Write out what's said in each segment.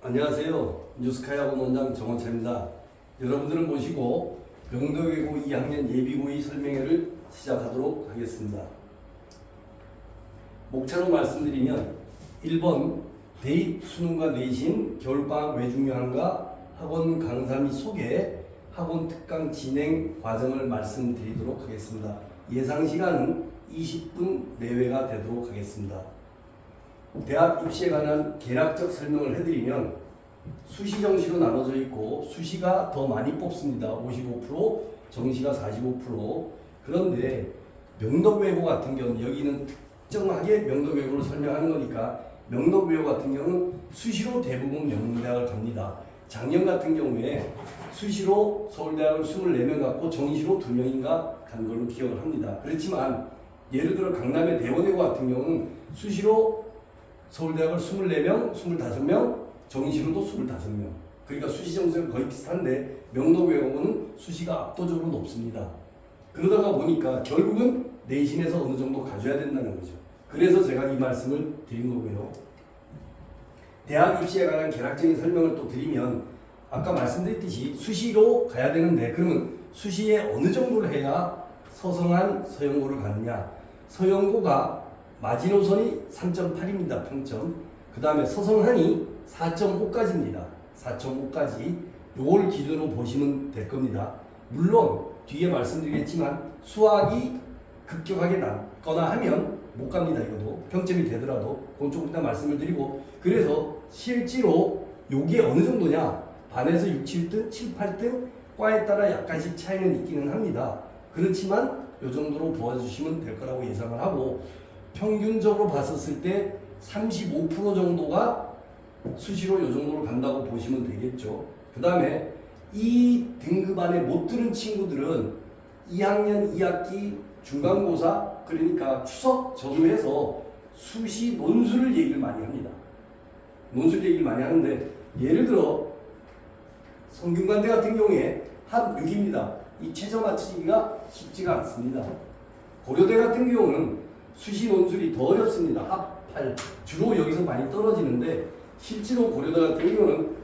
안녕하세요. 뉴스카이학원 원장 정원차입니다. 여러분들을 모시고 명도외고 2학년 예비고의 설명회를 시작하도록 하겠습니다. 목차로 말씀드리면 1번 대입 수능과 내신 겨울방학 왜 중요한가 학원 강사 및 소개 학원 특강 진행 과정을 말씀드리도록 하겠습니다. 예상 시간은 20분 내외가 되도록 하겠습니다. 대학 입시에 관한 개략적 설명을 해드리면 수시 정시로 나눠져 있고 수시가 더 많이 뽑습니다. 55%, 정시가 45%. 그런데 명덕외고 같은 경우는 여기는 특정하게 명덕외고를 설명하는 거니까 명덕외고 같은 경우는 수시로 대부분 명문대학을 갑니다. 작년 같은 경우에 수시로 서울대학을 24명 갔고 정시로 2명인가 간 걸로 기억을 합니다. 그렇지만 예를 들어 강남의 대원외고 같은 경우는 수시로 서울대학을 24명, 25명, 정시로도 25명. 그러니까 수시 점수가 거의 비슷한데 명덕외고는 수시가 압도적으로 높습니다. 그러다가 보니까 결국은 내신에서 어느 정도 가져야 된다는 거죠. 그래서 제가 이 말씀을 드린 거고요. 대학 입시에 관한 개략적인 설명을 또 드리면 아까 말씀드렸듯이 수시로 가야 되는데 그러면 수시에 어느 정도를 해야 서성한 서영고를 가느냐. 서영고가 마지노선이 3.8입니다. 평점. 그 다음에 서성한이 4.5까지입니다. 4.5까지. 요걸 기준으로 보시면 될 겁니다. 물론 뒤에 말씀드리겠지만 수학이 급격하게 낮거나 하면 못 갑니다. 이것도 평점이 되더라도 그건 조금 이따 말씀을 드리고 그래서 실제로 요게 어느 정도냐 반에서 6, 7등, 7, 8등 과에 따라 약간씩 차이는 있기는 합니다. 그렇지만 요 정도로 보아주시면 될 거라고 예상을 하고 평균적으로 봤었을 때 35% 정도가 수시로 요 정도로 간다고 보시면 되겠죠. 그 다음에 이 등급 안에 못 드는 친구들은 2학년 2학기 중간고사 그러니까 추석 전후해서 수시 논술 얘기를 많이 합니다. 논술 얘기를 많이 하는데 예를 들어 성균관대 같은 경우에 합 6입니다. 이 최저 맞추기가 쉽지가 않습니다. 고려대 같은 경우는 수시 논술이 더 어렵습니다. 합 8. 주로 여기서 많이 떨어지는데 실제로 고려대 같은 경우는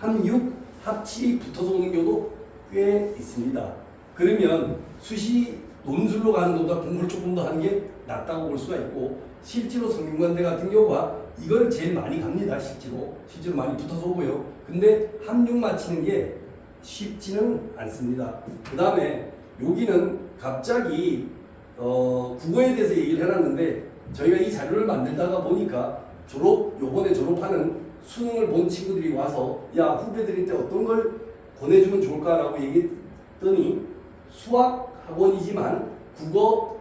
합 6, 합 7이 붙어서 오는 경우도 꽤 있습니다. 그러면 수시 논술로 가는 것보다 공부를 조금 더 하는 게 낫다고 볼 수가 있고 실제로 성균관대 같은 경우가 이걸 제일 많이 갑니다. 실제로 많이 붙어서 오고요. 근데 합 6 맞히는 게 쉽지는 않습니다. 그 다음에 여기는 갑자기 국어에 대해서 얘기를 해놨는데 저희가 이 자료를 만들다가 보니까 요번에 졸업하는 수능을 본 친구들이 와서 야 후배들한테 어떤 걸 보내주면 좋을까라고 얘기했더니 수학 학원이지만 국어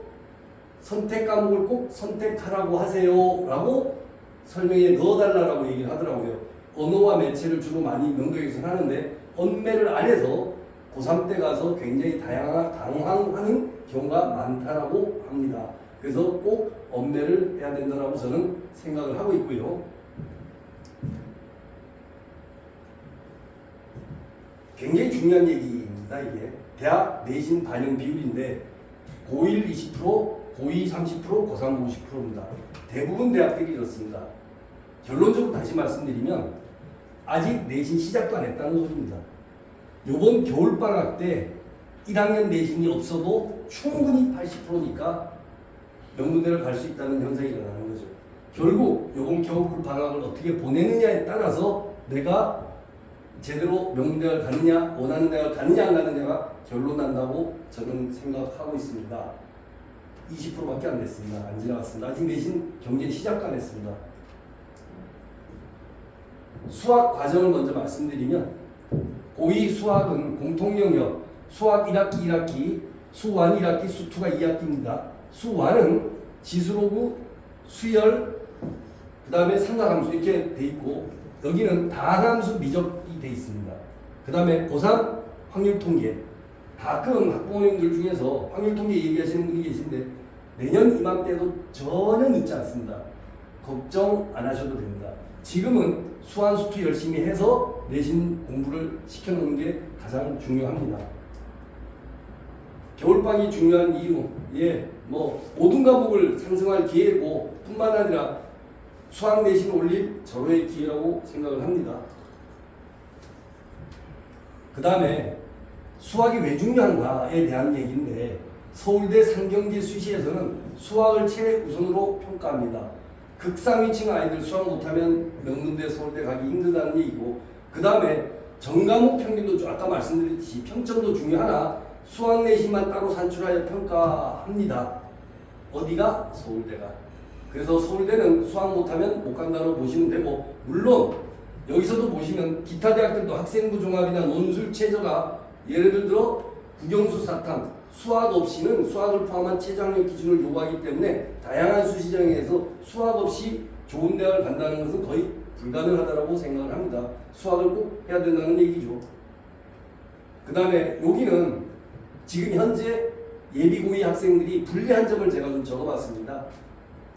선택 과목을 꼭 선택하라고 하세요 라고 설명에 넣어달라고 얘기를 하더라고요. 언어와 매체를 주로 많이 명도에서 하는데 언매를 안 해서 고3 때 가서 굉장히 당황하는 경우가 많다라고 합니다. 그래서 꼭 언매를 해야 된다라고 저는 생각을 하고 있고요. 굉장히 중요한 얘기입니다. 이게 대학 내신 반영 비율인데 고1 20%, 고2 30%, 고3 50%입니다. 대부분 대학들이 이렇습니다. 결론적으로 다시 말씀드리면 아직 내신 시작도 안 했다는 소리입니다. 요번 겨울방학 때 1학년 내신이 없어도 충분히 80%니까 명문대를 갈 수 있다는 현상이 일어나는 거죠. 결국 요번 겨울방학을 어떻게 보내느냐에 따라서 내가 제대로 명문대를 가느냐 원하는 대학을 가느냐 안 가느냐가 결론 난다고 저는 생각하고 있습니다. 20%밖에 안 됐습니다. 안 지나갔습니다. 아직 내신 경쟁 시작도 안 했습니다. 수학 과정을 먼저 말씀드리면 고2 수학은 공통영역 수학 1학기 1학기 수1 1학기 수2가 2학기입니다. 수1은 지수로그 수열 그 다음에 삼각함수 이렇게 돼 있고 여기는 다함수 미적이 돼 있습니다. 그 다음에 고3 확률통계 가끔 학부모님들 중에서 확률통계 얘기하시는 분이 계신데 내년 이맘때도 전혀 늦지 않습니다. 걱정 안 하셔도 됩니다. 지금은 수한 수투 열심히 해서 내신 공부를 시켜놓는 게 가장 중요합니다. 겨울방학이 중요한 이유, 모든 과목을 상승할 기회고 뿐만 아니라 수학 내신 올릴 절호의 기회라고 생각을 합니다. 그 다음에 수학이 왜 중요한가에 대한 얘기인데 서울대 상경계 수시에서는 수학을 최우선으로 평가합니다. 극상위층 아이들 수학 못하면 명문대 서울대 가기 힘들다는 얘기고 그 다음에 전과목 평균도 아까 말씀드렸듯이 평점도 중요하나 수학 내신만 따로 산출하여 평가합니다. 어디가? 서울대가. 그래서 서울대는 수학 못하면 못 간다고 보시면 되고 물론 여기서도 보시면 기타 대학들도 학생부 종합이나 논술 최저가 예를 들어 국영수 사탐 수학 없이는 수학을 포함한 최저학력 기준을 요구하기 때문에 다양한 수시정에서 수학 없이 좋은 대학을 간다는 것은 거의 불가능하다고 생각을 합니다. 수학을 꼭 해야 된다는 얘기죠. 그 다음에 여기는 지금 현재 예비고이 학생들이 불리한 점을 제가 좀 적어봤습니다.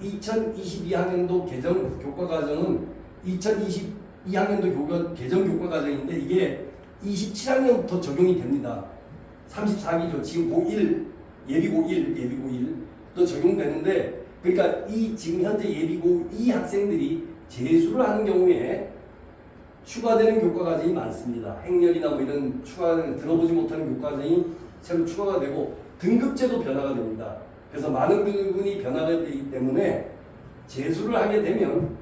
2022학년도 개정 교과과정은 2022학년도 개정 교과과정인데 이게 27학년부터 적용이 됩니다. 34기죠. 지금 고1 예비고1도 적용되는데 그러니까 이 지금 현재 예비고2 학생들이 재수를 하는 경우에 추가되는 교과과정이 많습니다. 행렬이나 뭐 이런 추가되는 들어보지 못하는 교과과정이 새로 추가가 되고 등급제도 변화가 됩니다. 그래서 많은 부분이 변화가 되기 때문에 재수를 하게 되면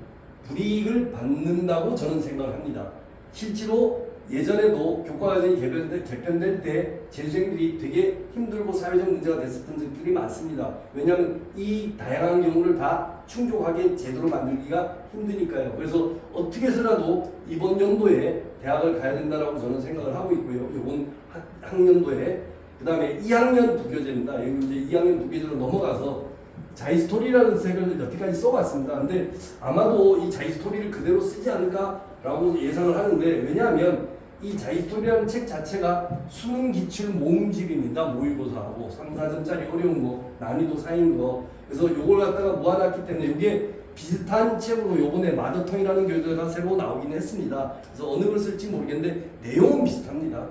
불이익을 받는다고 저는 생각을 합니다. 실제로 예전에도 교과과정이 개편될 때 재수생들이 되게 힘들고 사회적 문제가 됐었던 적들이 많습니다. 왜냐하면 이 다양한 경우를 다 충족하게 제도를 만들기가 힘드니까요. 그래서 어떻게 해서라도 이번 연도에 대학을 가야 된다고 저는 생각을 하고 있고요. 이번 학년도에 그 다음에 2학년 부교재입니다. 여기 이제 2학년 부교재로 넘어가서 자이스토리라는 책을 여태까지 써봤습니다. 근데 아마도 이 자이스토리를 그대로 쓰지 않을까라고 예상을 하는데 왜냐하면 이 자이스토리라는 책 자체가 수능 기출 모음집입니다. 모의고사하고 3, 4점짜리 어려운 거, 난이도 4인 거. 그래서 요걸 갖다가 모아놨기 때문에 이게 비슷한 책으로 요번에 마더텅이라는 교재가 새로 나오긴 했습니다. 그래서 어느 걸 쓸지 모르겠는데 내용은 비슷합니다.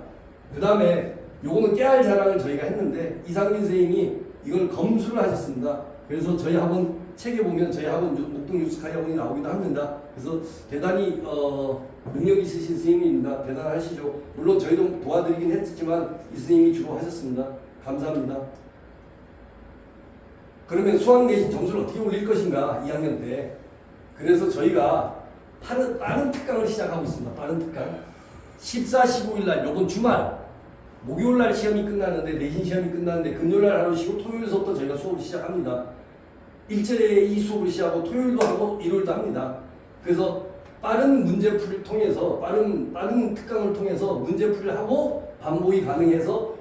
그 다음에 요거는 깨알 자랑을 저희가 했는데 이상민 선생님이 이걸 검수를 하셨습니다. 그래서 저희 학원 책에 보면 저희 학원 목동 뉴스카이 학원이 나오기도 합니다. 그래서 대단히 능력 있으신 선생님입니다. 대단하시죠. 물론 저희도 도와드리긴 했지만 이 선생님이 주로 하셨습니다. 감사합니다. 그러면 수학 내신 점수를 어떻게 올릴 것인가 2학년 때. 그래서 저희가 빠른 특강을 시작하고 있습니다. 빠른 특강 14, 15일 날 요번 주말 목요일 날 시험이 끝나는데 내신 시험이 끝나는데 금요일 날 하루 쉬고 토요일서부터 저희가 수업을 시작합니다. 일제에 이 수업을 시작하고 토요일도 하고 일요일도 합니다. 그래서 빠른 문제풀이를 통해서 빠른 특강을 통해서 문제풀이를 하고 반복이 가능해서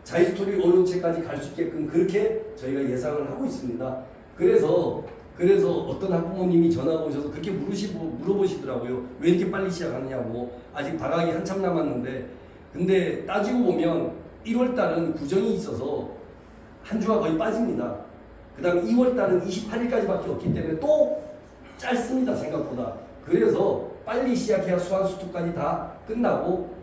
자이스토리 어려운 책까지 갈 수 있게끔 그렇게 저희가 예상을 하고 있습니다. 그래서 어떤 학부모님이 전화가 오셔서 그렇게 물어보시더라고요. 왜 이렇게 빨리 시작하느냐고. 아직 방학이 한참 남았는데 근데 따지고 보면 1월달은 구정이 있어서 한 주가 거의 빠집니다. 그 다음에 2월달은 28일까지밖에 없기 때문에 또 짧습니다. 생각보다. 그래서 빨리 시작해야 수학수투까지 다 끝나고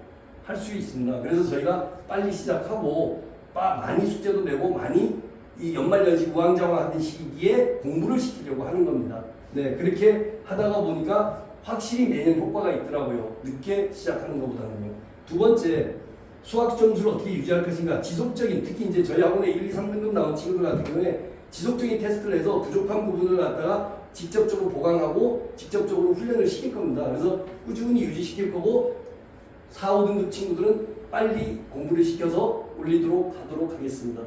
할 수 있습니다. 그래서 저희가 빨리 시작하고 많이 숙제도 내고 많이 이 연말연시 우왕좌왕하는 시기에 공부를 시키려고 하는 겁니다. 네, 그렇게 하다가 보니까 확실히 내년 효과가 있더라고요. 늦게 시작하는 것보다는요. 두 번째, 수학 점수를 어떻게 유지할 것인가. 지속적인, 특히 이제 저희 학원에 1, 2, 3등급 나온 친구들 같은 경우에 지속적인 테스트를 해서 부족한 부분을 갖다가 직접적으로 보강하고 직접적으로 훈련을 시킬 겁니다. 그래서 꾸준히 유지시킬 거고 4, 5등급 친구들은 빨리 공부를 시켜서 올리도록 하도록 하겠습니다.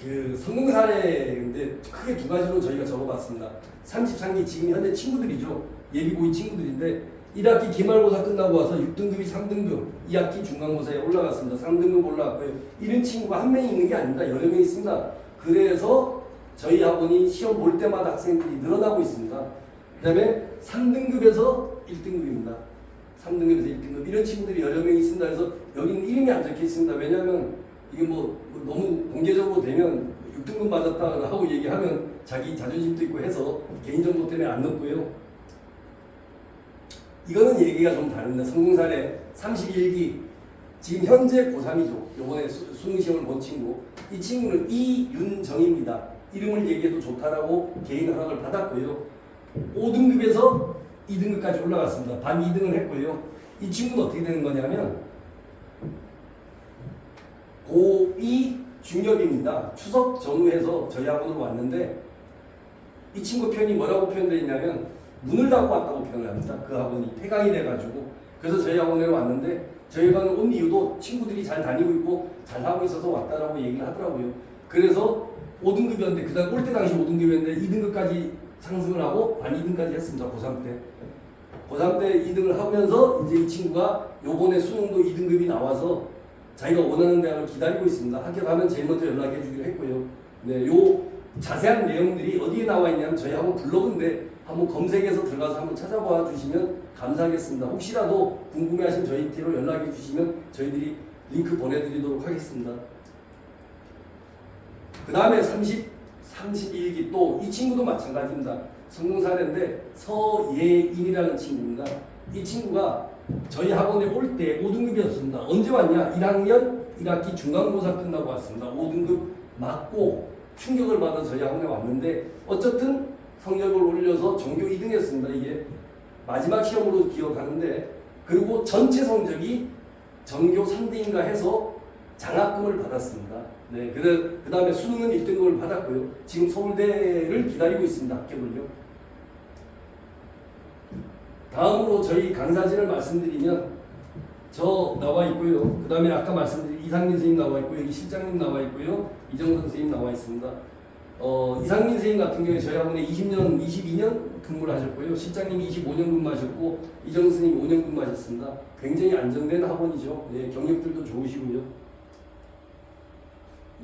그 성공 사례인데 크게 두 가지로 저희가 적어봤습니다. 33기 지금 현재 친구들이죠. 예비고이 친구들인데 1학기 기말고사 끝나고 와서 6등급이 3등급, 2학기 중간고사에 올라갔습니다. 3등급 올라갔고요. 이런 친구가 한 명이 있는 게 아닙니다. 여러 명 있습니다. 그래서 저희 학원이 시험 볼 때마다 학생들이 늘어나고 있습니다. 그 다음에 3등급에서 1등급입니다. 3등급에서 1등급. 이런 친구들이 여러 명 있습니다. 그래서 여기는 이름이 안 적혀 있습니다. 왜냐하면 이게 뭐 너무 공개적으로 되면 6등급 맞았다고 얘기하면 자기 자존심도 있고 해서 개인정보 때문에 안 넣고요. 이거는 얘기가 좀 다릅니다. 성공사례 31기 지금 현재 고3이죠. 요번에 수능시험을 본 친구. 이 친구는 이윤정입니다. 이름을 얘기해도 좋다라고 개인 허락을 받았고요. 5등급에서 2등급까지 올라갔습니다. 반 2등을 했고요. 이 친구는 어떻게 되는 거냐면 고2 중엽입니다. 추석 전후해서 저희 학원으로 왔는데 이 친구 표현이 뭐라고 표현되어 있냐면 문을 닫고 왔다고 표현을 합니다. 그 학원이 폐강이 돼가지고. 그래서 저희 학원에 왔는데 저희 학원에 온 이유도 친구들이 잘 다니고 있고 잘하고 있어서 왔다라고 얘기를 하더라고요. 그래서 5등급이었는데 그다음 올 때 당시 5등급이었는데 2등급까지 상승을 하고 반 2등까지 했습니다. 고3 때. 고3 때 2등을 하면서 이제 이 친구가 요번에 수능도 2등급이 나와서 자기가 원하는 대학을 기다리고 있습니다. 합격하면 제일 먼저 연락해 주기로 했고요. 네, 요 자세한 내용들이 어디에 나와 있냐면 저희 학원 블로그인데 한번 검색해서 들어가서 한번 찾아봐 주시면 감사하겠습니다. 혹시라도 궁금해하신 저희한테로 연락해 주시면 저희들이 링크 보내드리도록 하겠습니다. 그 다음에 31기 또 이 친구도 마찬가지입니다. 성공 사례인데 서예인이라는 친구입니다. 이 친구가 저희 학원에 올 때 5등급이었습니다. 언제 왔냐? 1학년 1학기 중간고사 끝나고 왔습니다. 5등급 맞고 충격을 받아 저희 학원에 왔는데 어쨌든 성적을 올려서 전교 2등 했습니다. 이게 마지막 시험으로 기억하는데 그리고 전체 성적이 전교 3등인가 해서 장학금을 받았습니다. 네, 그 다음에 수능은 1등급을 받았고요. 지금 서울대를 기다리고 있습니다. 합격을요. 다음으로 저희 강사진을 말씀드리면 저 나와 있고요. 그 다음에 아까 말씀드린 이상민 선생님 나와 있고 여기 실장님 나와 있고요. 이정선 선생님 나와 있습니다. 이상민 선생님 같은 경우에 저희 학원에 20년, 22년 근무를 하셨고요. 실장님이 25년 근무하셨고 이정선 선생님이 5년 근무하셨습니다. 굉장히 안정된 학원이죠. 예, 경력들도 좋으시고요.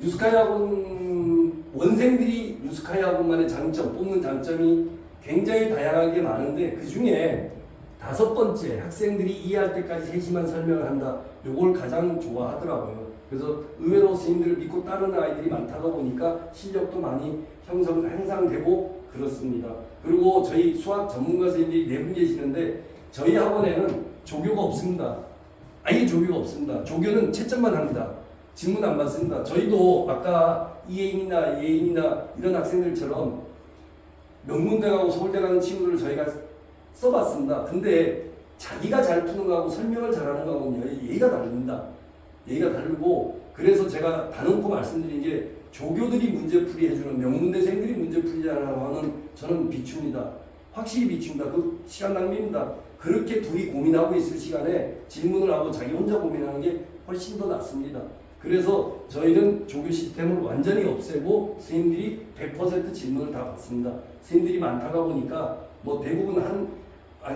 뉴스카이 학원 원생들이 뉴스카이 학원만의 장점, 뽑는 장점이 굉장히 다양하게 많은데 그 중에 5번째 학생들이 이해할 때까지 세심한 설명을 한다. 요걸 가장 좋아하더라고요. 그래서 의외로 선생님들을 믿고 따르는 아이들이 많다가 보니까 실력도 많이 향상되고 그렇습니다. 그리고 저희 수학 전문가 선생님들이 4분 계시는데 저희 학원에는 조교가 없습니다. 아예 조교가 없습니다. 조교는 채점만 합니다. 질문 안 받습니다. 저희도 아까 이혜인이나 예인이나 이런 학생들처럼 명문대 가고 서울대 가는 친구들을 저희가 써봤습니다. 근데 자기가 잘 푸는 거하고 설명을 잘하는 거하고는 예의가 다릅니다. 예의가 다르고 그래서 제가 단언코 말씀드린 게 조교들이 문제풀이 해주는 명문대생들이 문제풀이하는 거는 저는 비춥니다. 확실히 비춥니다. 그 시간 낭비입니다. 그렇게 둘이 고민하고 있을 시간에 질문을 하고 자기 혼자 고민하는 게 훨씬 더 낫습니다. 그래서 저희는 조교 시스템을 완전히 없애고 선생님들이 100% 질문을 다 받습니다. 선생님들이 많다가 보니까 뭐 대부분 한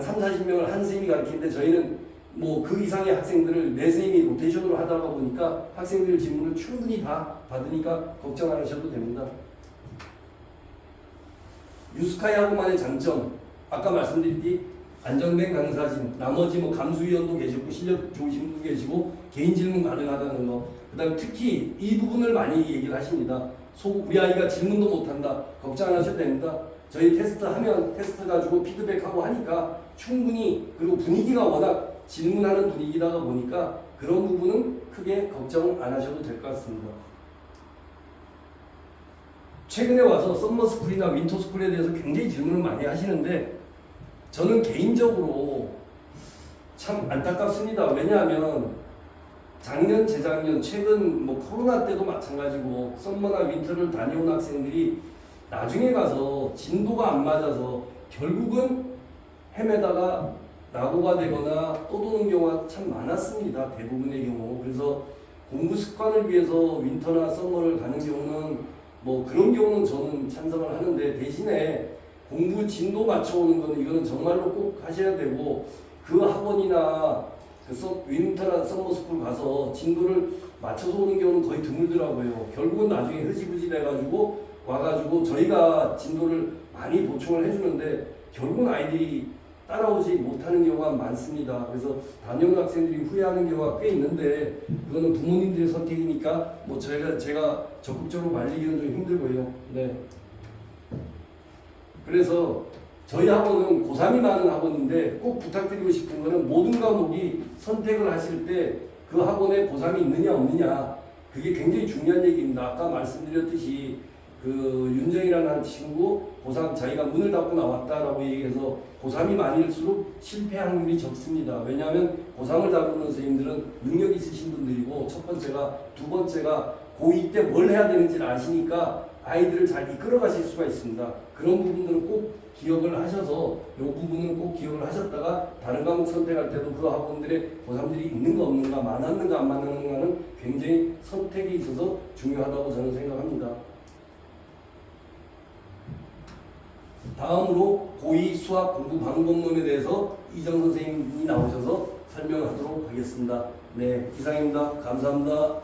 3, 40명을 한 선생님이 가르치는데 저희는 뭐 그 이상의 학생들을 내 선생님이 로테이션으로 하다가 보니까 학생들 질문을 충분히 다 받으니까 걱정 안 하셔도 됩니다. 뉴스카이 학원만의 장점 아까 말씀드렸듯이 안정된 강사진, 나머지 뭐 감수위원도 계시고 실력 좋으신 분도 계시고 개인 질문 가능하다는 거. 그다음 특히 이 부분을 많이 얘기를 하십니다. 우리 아이가 질문도 못한다. 걱정 안 하셔도 됩니다. 저희 테스트하면 테스트 가지고 피드백하고 하니까 충분히 그리고 분위기가 워낙 질문하는 분위기다가 보니까 그런 부분은 크게 걱정 안 하셔도 될 것 같습니다. 최근에 와서 썸머스쿨이나 윈터스쿨에 대해서 굉장히 질문을 많이 하시는데 저는 개인적으로 참 안타깝습니다. 왜냐하면 작년, 재작년, 최근 뭐 코로나 때도 마찬가지고 썸머나 윈터를 다녀온 학생들이 나중에 가서 진도가 안 맞아서 결국은 헤매다가 낙오가 되거나 또 도는 경우가 참 많았습니다. 대부분의 경우. 그래서 공부 습관을 위해서 윈터나 썸머를 가는 경우는 뭐 그런 경우는 저는 찬성을 하는데 대신에 공부 진도 맞춰오는 거는 이거는 정말로 꼭 하셔야 되고 그 학원이나 그 윈터나 썸머스쿨 가서 진도를 맞춰서 오는 경우는 거의 드물더라고요. 결국은 나중에 흐지부지 돼가지고 와가지고 저희가 진도를 많이 보충을 해주는데 결국은 아이들이 따라오지 못하는 경우가 많습니다. 그래서 다녀온 학생들이 후회하는 경우가 꽤 있는데 그거는 부모님들의 선택이니까 뭐 제가 적극적으로 말리기는 좀 힘들고요. 네. 그래서 저희 학원은 고3이 많은 학원인데 꼭 부탁드리고 싶은 거는 모든 과목이 선택을 하실 때 그 학원에 고3이 있느냐 없느냐 그게 굉장히 중요한 얘기입니다. 아까 말씀드렸듯이 윤정이라는 한 친구 고3 자기가 문을 닫고 나왔다라고 얘기해서 고3이 많을수록 실패 확률이 적습니다. 왜냐하면 고3을 다루는 선생님들은 능력 있으신 분들이고 첫 번째가 두 번째가 고2 때 뭘 해야 되는지를 아시니까 아이들을 잘 이끌어 가실 수가 있습니다. 그런 부분들은 꼭 기억을 하셔서 이 부분은 꼭 기억을 하셨다가 다른 과목 선택할 때도 그 학원들의 고3들이 있는가 없는가 많았는가 안 많았는가는 굉장히 선택에 있어서 중요하다고 저는 생각합니다. 다음으로 고2 수학 공부 방법론에 대해서 이정 선생님이 나오셔서 설명하도록 하겠습니다. 네, 이상입니다. 감사합니다.